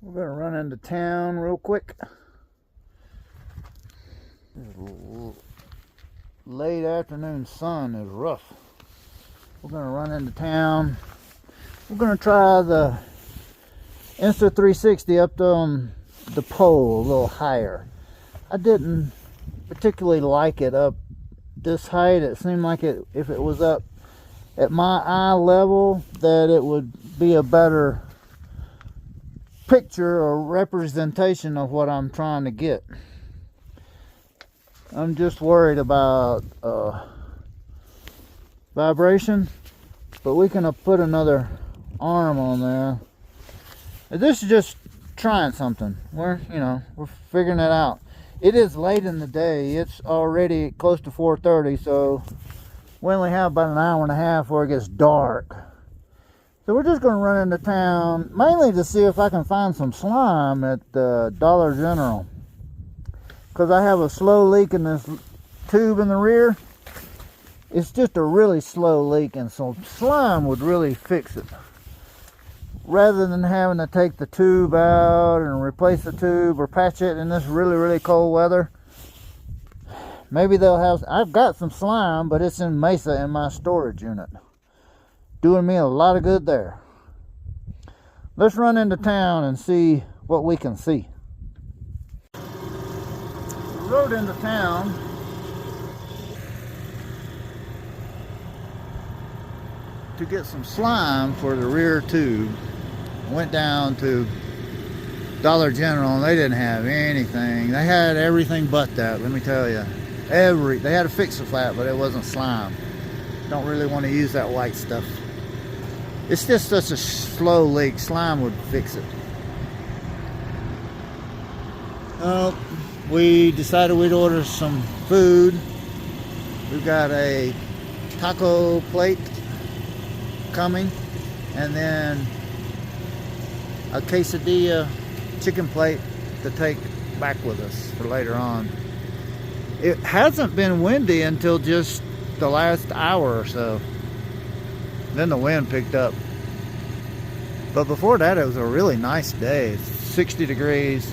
We're gonna run into town real quick. Late afternoon sun is rough. We're gonna run into town. We're gonna try the Insta360 up on the pole a little higher. I didn't particularly like it up this height. It seemed like if it was up at my eye level, that it would be a better picture or representation of what I'm trying to get. I'm just worried about vibration, but we can put another arm on there. This is just trying something. We're figuring it out. It is late in the day. It's already close to 4:30, so we only have about an hour and a half before it gets dark. So we're just going to run into town, mainly to see if I can find some slime at the Dollar General. Because I have a slow leak in this tube in the rear. It's just a really slow leak, and so slime would really fix it. Rather than having to take the tube out and replace the tube or patch it in this really, really cold weather. Maybe they'll have, I've got some slime, but it's in Mesa in my storage unit. Doing me a lot of good there. Let's run into town and see what we can see. We rode into town. To get some slime for the rear tube. Went down to Dollar General and they didn't have anything. They had everything but that, let me tell you. They had a Fix-A-Flat, but it wasn't slime. Don't really want to use that white stuff. It's just such a slow leak. Slime would fix it. We decided we'd order some food. We've got a taco plate coming, and then a quesadilla chicken plate to take back with us for later on. It hasn't been windy until just the last hour or so. Then the wind picked up. But before that, it was a really nice day. It's 60 degrees.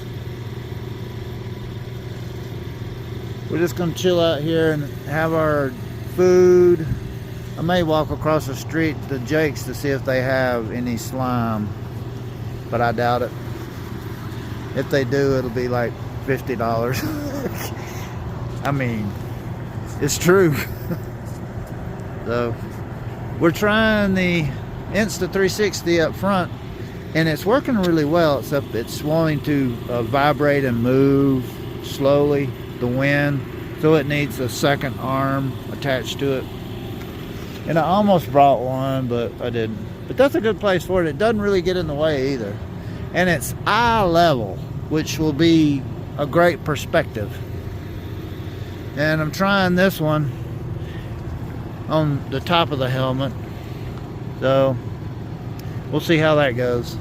We're just gonna chill out here and have our food. I may walk across the street to Jake's to see if they have any slime, but I doubt it. If they do, it'll be like $50. I mean, it's true. So we're trying the Insta360 up front, and it's working really well, except it's wanting to vibrate and move slowly, the wind, so it needs a second arm attached to it. And I almost brought one, but I didn't. But that's a good place for it. It doesn't really get in the way either. And it's eye level, which will be a great perspective. And I'm trying this one on the top of the helmet. So we'll see how that goes.